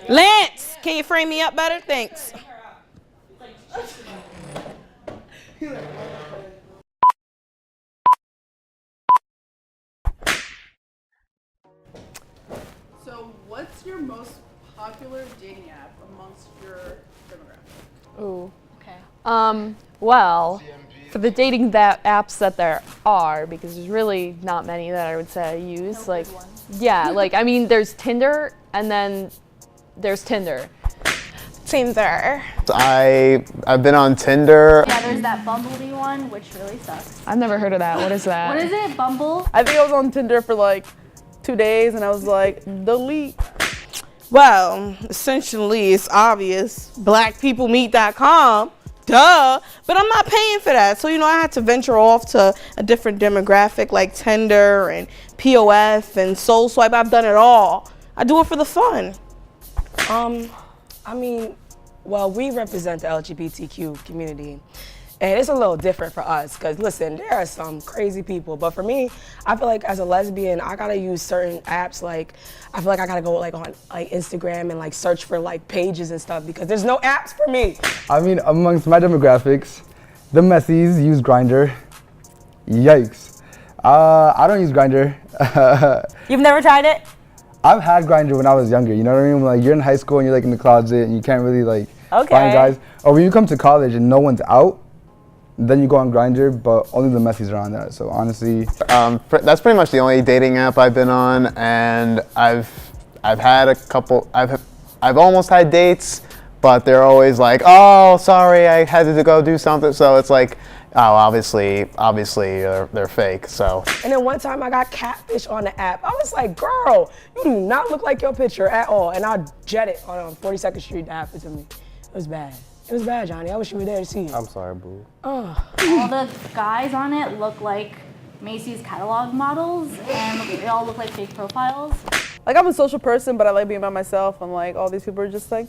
Lance, can you frame me up better? Thanks. So, what's your most popular dating app amongst your demographic? Ooh. Okay. Well, for the dating apps that there are, because there's really not many that I would say I use. No like, big ones. yeah, like I mean, there's Tinder, and then there's Tinder. Tinder. I've been on Tinder. Yeah, there's that Bumblebee one, which really sucks. I've never heard of that. What is that? What is it? Bumble? I think I was on Tinder for like 2 days and I was like, delete. Well, essentially, it's obvious. Blackpeoplemeet.com. Duh. But I'm not paying for that. So, I had to venture off to a different demographic like Tinder and POF and Soul Swipe. I've done it all. I do it for the fun. Well, we represent the LGBTQ community, and it's a little different for us, because listen, there are some crazy people, but for me, I feel like as a lesbian, I gotta use certain apps, like, I feel like I gotta go like on like Instagram and like search for like pages and stuff, because there's no apps for me. I mean, amongst my demographics, the messies use Grindr. Yikes. I don't use Grindr. You've never tried it? I've had Grindr when I was younger, you know what I mean? Like, you're in high school and you're like in the closet and you can't really like find guys. Or when you come to college and no one's out, then you go on Grindr, but only the messies are on that. So honestly, That's pretty much the only dating app I've been on, and I've had a couple. I've almost had dates, but they're always like, "Oh, sorry, I had to go do something." So it's like, oh, obviously, they're fake. So. And then one time I got catfish on the app. I was like, girl, you do not look like your picture at all. And I jetted on 42nd Street to happen to me. It was bad. It was bad, Johnny. I wish you were there to see it. I'm sorry, boo. All the guys on it look like Macy's catalog models, and they all look like fake profiles. Like, I'm a social person, but I like being by myself. I'm like, all these people are just like,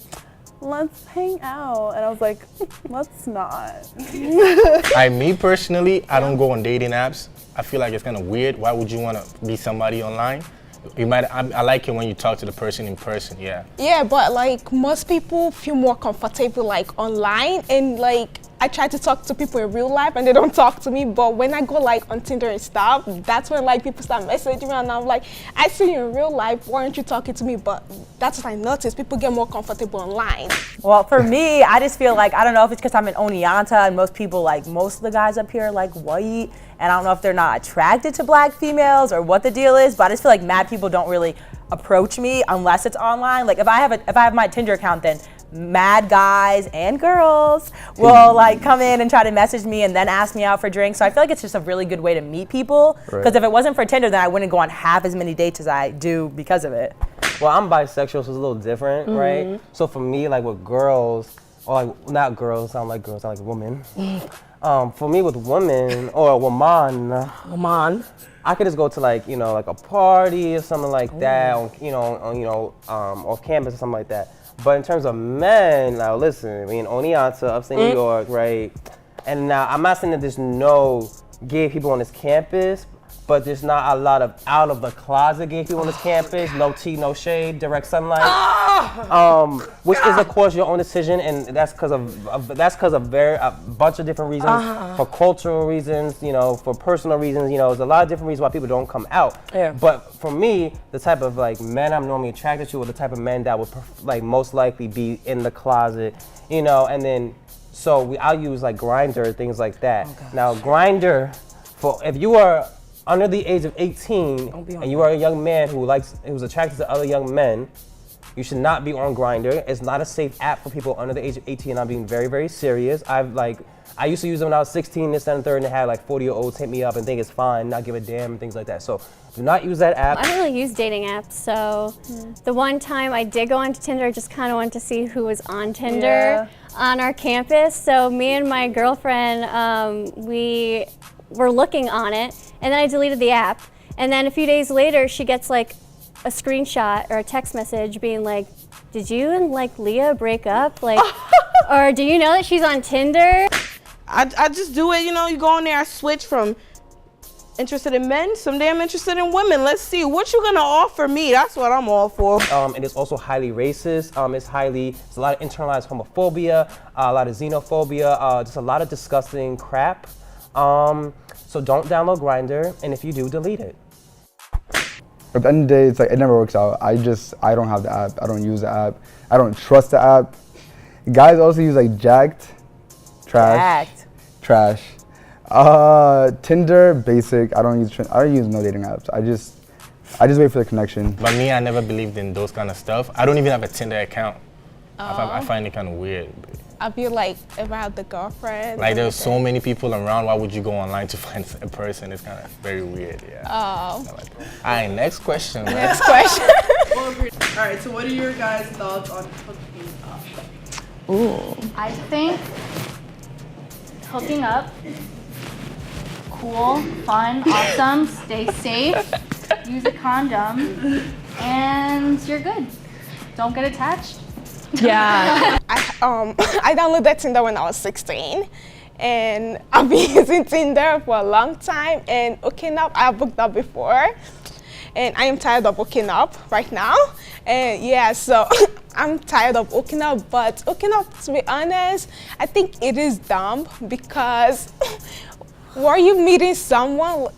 let's hang out. And I was like, let's not. Me personally, I don't go on dating apps. I feel like it's kind of weird. Why would you want to be somebody online? I like it when you talk to the person in person, yeah. Yeah, but like most people feel more comfortable like online, and like I try to talk to people in real life and they don't talk to me, but when I go like on Tinder and stuff, that's when like people start messaging me and I'm like, I see you in real life, why aren't you talking to me? But that's what I noticed, people get more comfortable online. Well, for me, I just feel like, I don't know if it's because I'm in Oneonta and most people, like most of the guys up here are like white, and I don't know if they're not attracted to black females or what the deal is, but I just feel like mad people don't really approach me unless it's online. Like if I have my Tinder account, then mad guys and girls will like come in and try to message me and then ask me out for drinks. So I feel like it's just a really good way to meet people. Because if it wasn't for Tinder, then I wouldn't go on half as many dates as I do because of it. Well, I'm bisexual, so it's a little different, right? So for me, like with girls, or like not girls, sound like women. For me with women or a woman, I could just go to like like a party or something like that, off campus or something like that. But in terms of men, now listen, we in Oneonta, upstate New York, right? And now I'm not saying that there's no gay people on this campus, but there's not a lot of out of the closet gay people on this campus. No tea, no shade, direct sunlight. Which is of course your own decision, and that's because of a bunch of different reasons, for cultural reasons, for personal reasons. There's a lot of different reasons why people don't come out. Yeah. But for me, the type of like men I'm normally attracted to, are the type of men that would like most likely be in the closet, and then so I'll use like Grindr, things like that. Now Grindr, for if you are under the age of 18 and you are a young man who's attracted to other young men, you should not be on Grindr. It's not a safe app for people under the age of 18. I'm being very, very serious. I used to use it when I was 16, this, that, and third, and had like 40-year-olds hit me up and think it's fine, not give a damn, and things like that. So do not use that app. I don't really use dating apps, so the one time I did go onto Tinder, I just kind of wanted to see who was on Tinder on our campus. So me and my girlfriend, we were looking on it, and then I deleted the app. And then a few days later, she gets like a screenshot or a text message being like, did you and like Leah break up? Like, or do you know that she's on Tinder? I just do it, you go on there, I switch from interested in men, someday I'm interested in women. Let's see, what you gonna offer me? That's what I'm all for. And it's also highly racist. It's a lot of internalized homophobia, a lot of xenophobia, just a lot of disgusting crap. So don't download Grindr, and if you do, delete it. At the end of the day, it's like it never works out. I don't have the app. I don't use the app. I don't trust the app. Guys also use like Jacked, trash. Tinder, basic. I don't use no dating apps. I just wait for the connection. But me, I never believed in those kind of stuff. I don't even have a Tinder account. I find it kind of weird. I feel like if I have the girlfriend. Like there's so many people around, why would you go online to find a person? It's kind of very weird, yeah. Oh. All right, next question. Next question. All right, so what are your guys' thoughts on hooking up? Ooh. I think hooking up, cool, fun, awesome, stay safe, use a condom, and you're good. Don't get attached. Yeah. I downloaded Tinder when I was 16, and I've been using Tinder for a long time. And hooking up, I've hooked up before, and I am tired of hooking up right now. And yeah, so I'm tired of hooking up. But hooking up, to be honest, I think it is dumb because were you meeting someone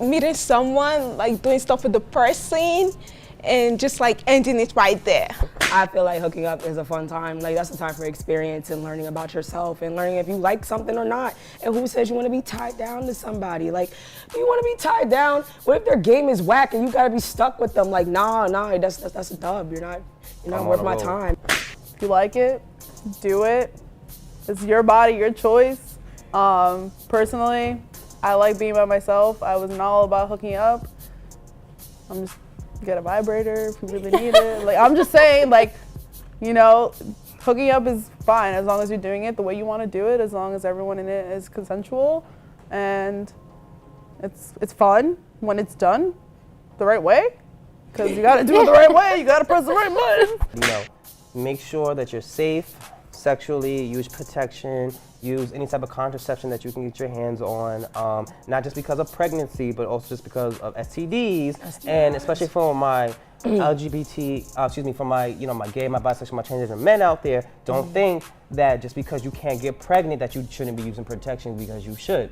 like doing stuff with the person and just like ending it right there? I feel like hooking up is a fun time. Like that's a time for experience and learning about yourself and learning if you like something or not. And who says you want to be tied down to somebody? Like, do you want to be tied down? What if their game is whack and you gotta be stuck with them? Like, nah, that's a dub. You're not worth my time. If you like it, do it. It's your body, your choice. Personally, I like being by myself. I was not all about hooking up. I'm just get a vibrator if you really need it. Like I'm just saying, like, you know, hooking up is fine as long as you're doing it the way you want to do it, as long as everyone in it is consensual, and it's fun when it's done the right way, because you got to do it the right way. You got to press the right button. You know, make sure that you're safe sexually, use protection, use any type of contraception that you can get your hands on, not just because of pregnancy, but also just because of STDs, and especially for my LGBT, for my, my gay, my bisexual, my transgender men out there, don't think that just because you can't get pregnant that you shouldn't be using protection, because you should.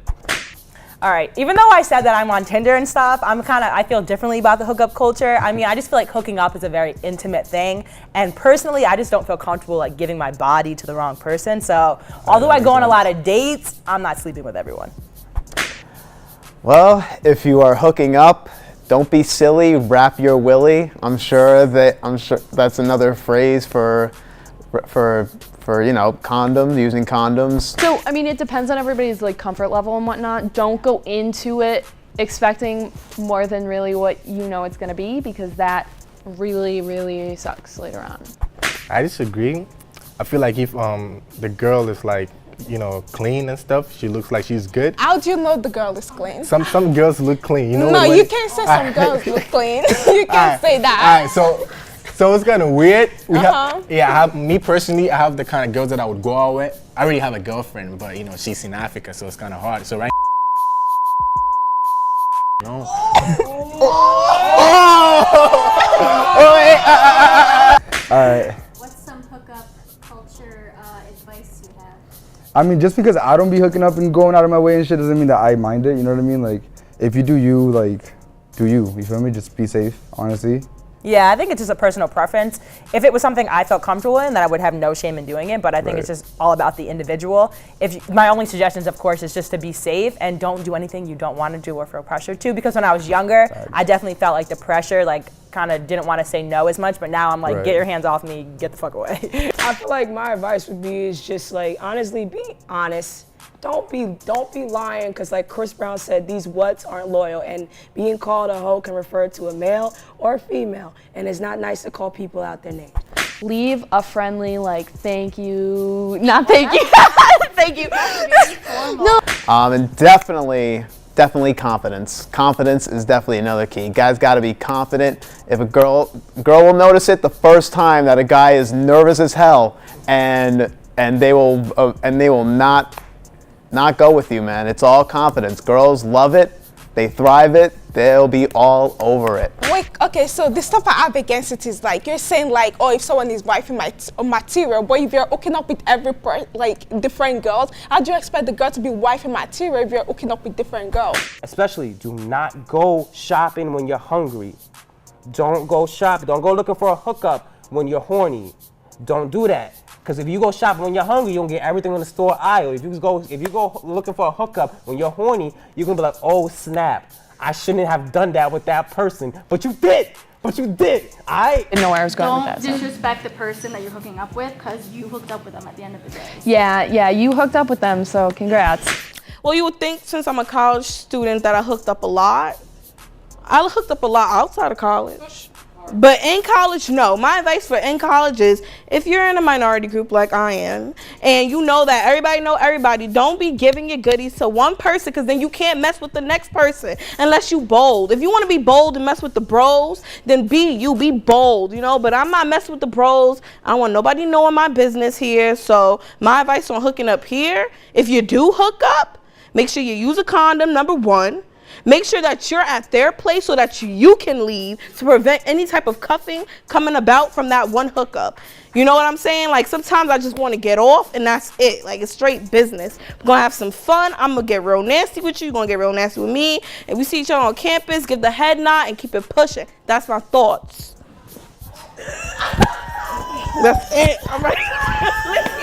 All right, even though I said that I'm on Tinder and stuff, I feel differently about the hookup culture. I mean, I just feel like hooking up is a very intimate thing. And personally, I just don't feel comfortable like giving my body to the wrong person. So although I go on a lot of dates, I'm not sleeping with everyone. Well, if you are hooking up, don't be silly, wrap your willy. I'm sure that's another phrase for condoms, using condoms. So, I mean, it depends on everybody's like comfort level and whatnot. Don't go into it expecting more than really what you know it's gonna be, because that really, really sucks later on. I disagree. I feel like if the girl is like, clean and stuff, she looks like she's good. How do you know the girl is clean? Some girls look clean, No, you can't say some girls look clean. You can't say that. All right, so it's kind of weird. Me personally, I have the kind of girls that I would go out with. I already have a girlfriend, but she's in Africa, so it's kind of hard. So right. No. All right. What's some hookup culture advice you have? I mean, just because I don't be hooking up and going out of my way and shit doesn't mean that I mind it. You know what I mean? Like, if you do you, like, do you. You feel me? Just be safe, honestly. Yeah, I think it's just a personal preference. If it was something I felt comfortable in, then I would have no shame in doing it, but I think it's just all about the individual. My only suggestions, of course, is just to be safe and don't do anything you don't want to do or feel pressure to, because when I was younger, I definitely felt like the pressure, like, kind of didn't want to say no as much, but now I'm like, get your hands off me, get the fuck away. I feel like my advice would be is just like, honestly, be honest. Don't be lying, because like Chris Brown said, these whats aren't loyal, and being called a hoe can refer to a male or a female, and it's not nice to call people out their name. Leave a friendly thank you, not thank you, thank you. No. And definitely confidence. Confidence is definitely another key. Guys got to be confident. If a girl will notice it the first time that a guy is nervous as hell, and they will not go with you, man. It's all confidence. Girls love it. they thrive it, they'll be all over it. Wait, okay, so the stuff I have against it is like, you're saying like, oh, if someone is wifing my material, but if you're hooking up with different girls, how do you expect the girl to be wifing material if you're hooking up with different girls? Especially, do not go shopping when you're hungry. Don't go shopping. Don't go looking for a hookup when you're horny. Don't do that. Because if you go shopping when you're hungry, you're gonna get everything in the store aisle. If you go looking for a hookup when you're horny, you're gonna be like, oh snap, I shouldn't have done that with that person. But you did. I didn't know where I was going Don't with that. So. disrespect the person that you're hooking up with because you hooked up with them at the end of the day. Yeah, you hooked up with them, so congrats. Well, you would think since I'm a college student that I hooked up a lot. I hooked up a lot outside of college. But in college, no. My advice for in college is if you're in a minority group like I am, and you know that everybody know everybody, don't be giving your goodies to one person because then you can't mess with the next person unless you bold. If you want to be bold and mess with the bros, then be bold, you know. But I'm not messing with the bros. I don't want nobody knowing my business here. So my advice on hooking up here, if you do hook up, make sure you use a condom, number one. Make sure that you're at their place so that you can leave to prevent any type of cuffing coming about from that one hookup. You know what I'm saying? Like sometimes I just want to get off and that's it. Like it's straight business. We're going to have some fun. I'm going to get real nasty with you. You're going to get real nasty with me. If we see each other on campus, give the head nod and keep it pushing. That's my thoughts. That's it. All right.